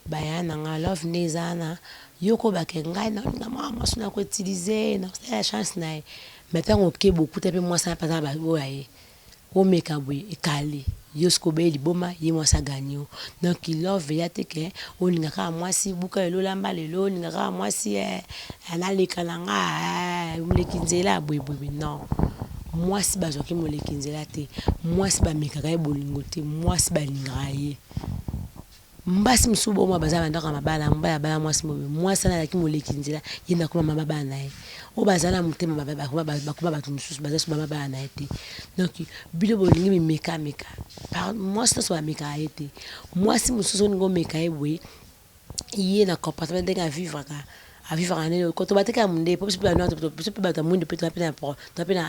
bayana nga love nezana yoko bakenga na mama suna ko utiliser na la chance na mais tant que beaucoup te pe moi ça pas ba boye o meka bwe ekali yosko be liboma ye moi ça gagne donc il love ya te ke o ninga ka moi si buka elo lamba lelo ninga ka moi si analeka nanga mulekinzela bwe non moi si bazoki mulekinzela te moi si ba meka ka bolingo te moi si ba linga ye mbasi msubo mwa bazaba ndaka mabala mbaya bala mwasi mobe mwasi na laki molekinzela yenda kuma mama bana ye o bazala mutema baba bakuma batu mususu bazasu mama bana ete donc bilo bolingi mi meka par mwasi to so meka ete mwasi mususu ngo meka ebwe yé na comportement de vivre à vivre en elle quand on va te faire monde pour pas non pour pas ta monde peut te appeler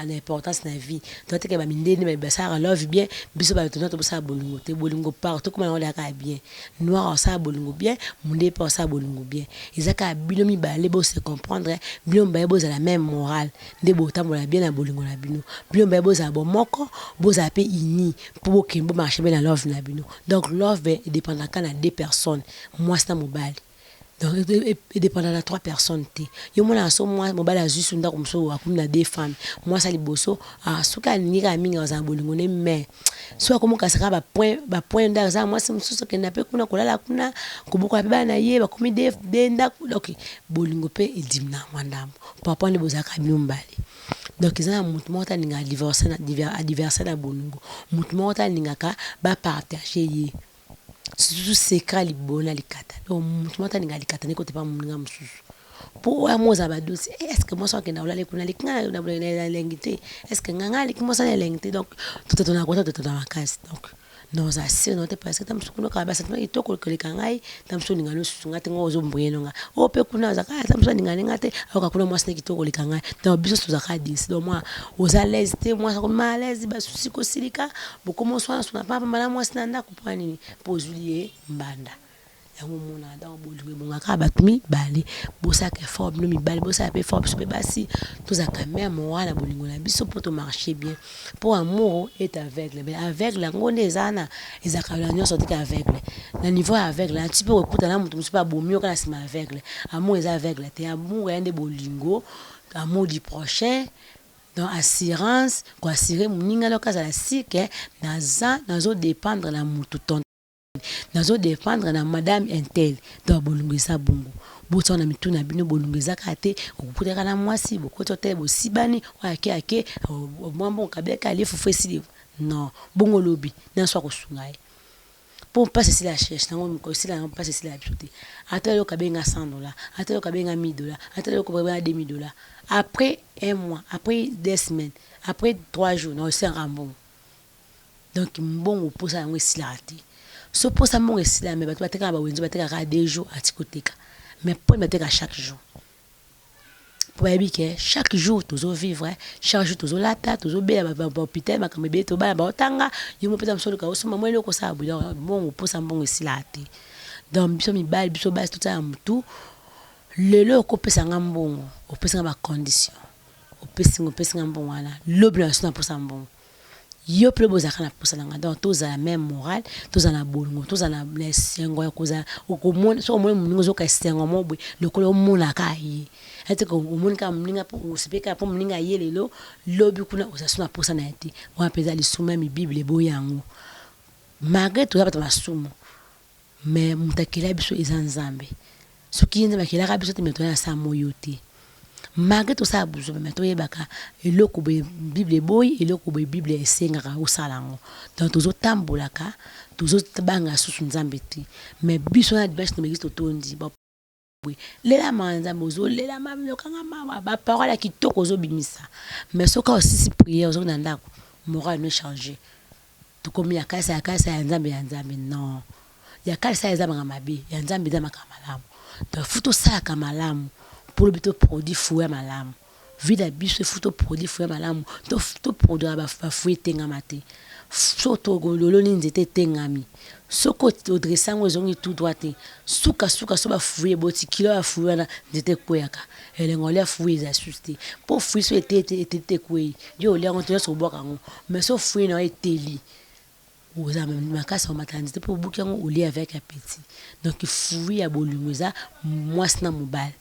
l'importance de la vie toi te que ba minde ne ba ça love bien biso ba to ça bolingo te bolingo partout comme on l'a bien noir ça bolingo bien monde pas ça bolingo bien ezaka bilomi ba les beaux se comprendre bilom ba beaux à la même morale de beau temps la bien na bolingo na bino bilom ba beaux à bon moko beaux à pe ini pour que bon marcher bien la love na bino donc love dépend de quand deux personnes moi c'est mobile donc il dépend de 3 personnes te yo mona so moi mobile a juste ndako mso akuna deux femmes moi ça liboso suka ninga minga za bolingo ne mais so comme kasaka ba point d'aza moi c'est mso ke na pe kuna kolala kuna kubuka pe bana ye ba komi de ndako donc bolingo pe edimna mwandambo papa ne bozaka biombali donc ils ont mutu mota ninga diverser na bolingo mutu mota ninga ka ba partager ye surtout secret libona likata donc mutmata ninga likata ne kote pa muninga mususu po ya moza ba dosi est-ce que moi ça que na ulale kuna likna na lengite est-ce que nganga likmo ça lengite donc tout est on a tout dans la case donc nos assez non te parce que tam sukuno ka ba satma itoko ko likangai tam so ninga no susunga te ngozo mbuyeno nga o pe kuna za ka tam so ninga ngate aka kuna moi snake itoko likangai donc biso to za ka dis donc moi aux à l'aise te moi ça comme à l'aise ba susi ko silika beaucoup mo so na papa mala moi sinanda ko pwani pozulier mbanda yango mona dans bolingo bonga ka batumi bali bosa ke forme no mi bali bosa pe forme so pe basi tous à quand même wana bolingo na biso pour te marcher bien pour amour est aveugle mais aveugle ngone zana ezaka la nyonso te aveugle na niveau aveugle un petit peu okuta na mutu pas bomio kana sima aveugle amour est aveugle te amour yande bolingo amour du prochain donc assurance ko assurer muninga lokaza la sike nazo dépendre na mutu ton nazo dépendre na madame intel donc bolingo sa bongo boto na mituna bino bolingo za kate okuteka na mwasi bokoto te bosibani ake mwambo kabeka ali fufuesi non bongo lobi na so ko sungai pour passer si la cherche nango ko si la passer si la beauté atelo kabenga $100 atelo kabenga $1000 atelo kabenga $2000 après un mois après 2 semaines après 3 jours non c'est un bon donc mbongo posa yango silati so posa mbongo sila mais bato bateka ba wenzo bateka ka 2 jours atikoteka mais pour bateka chaque jour pour que chaque jour toujours vivre chaque jour toujours la tête toujours be ba hôpital ba kambe to ba otanga yimo pesa msolo ka osoma mwele ko sa bu mbongo posa mbongo silati donc biso mi bal biso bas tout ça mutu lelo ko pesa ngambongo o pesa ba condition o pesa ngambongo wana lobla sona posa mbongo yo plus beau zakana pour ça donc tous à la même morale tous à la bolingo tous à la lesengo koza okomona so mo muningo zo ka sengo mo bwe lokolo mona ka yi ete ko muninga muninga po sipeka po muninga yelelo lobi kuna osasuna pour ça na ete wa peza li suma mi bible boyango malgré tout ça ba sumo mais mutakela biso ezanzambe soki nzamba kila ka biso te metona sa moyote malgré tout ça buzo mais to yebaka eloko be bible boy eloko be bible esengaka osalango donc tozo tambolaka tozo banga susu nzambe te mais biso na dibash no megisto tondi ba lela manza mozo lela mamlo kanga mama ba parole kitoko zo bimisa mais soka aussi prière zo na ndako moral ne changer to komi yakasa ya nzambe non yakasa ya nzambe ngamabe ya nzambe za makamalamu donc futo sala kamalamu pour le bito produit fouet malamu vida biso futo produit fouet malamu to produit ba fouet tengamate soto gololo ni nzete tengami soko odresango zongi tout droite suka so ba fouet boti kilo ya fouet na nzete koyaka elengo le fouet za suste pour fouet so était koyi yo le ngonto so boka ngo mais so fouet na eteli oza makasi ya maternité mpo obuki yango olie avec appétit. Donc fruit ya bolingo eza mwasi na mobali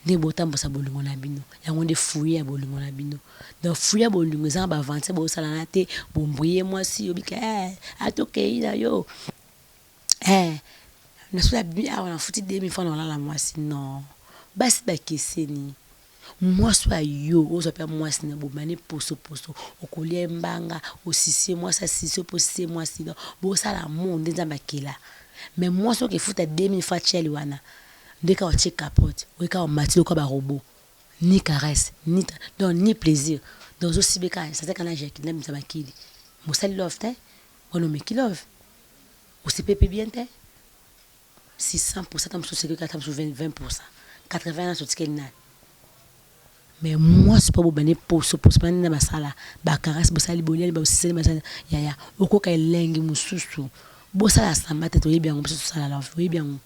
nde botambosa bolingo na bino, yango nde fruit ya bolingo na bino. Donc fruit ya bolingo eza na bavantage bosala na te bombouye mwasi obika atokei na yo nasuka awa na futi 2000 fois na olala mwasi. Non, basi bakeseni mwasi wa yo ozwa mpe mwasi na bomani poso okolia mbanga osisi mwasi asisi oposisi mwasi no bosala monde nzambe akela. Mais mwasi okefuta 2000 fois cheli wana ndeka otie capote weka omati lokola barobo ni caresse ni plaisir. Donc ozosibeka ça kana jakile mza makili mosali love te onomeki love osipepe bien te 600% tam sur 20%, 80 na sotikeli na. Mais moi c'est pas bobane poso pas na basala ba caresse bosali boliali ba osiseli basala ya okoka elengi mususu bosala samba te toyebi yango biso tosala love oyebi yango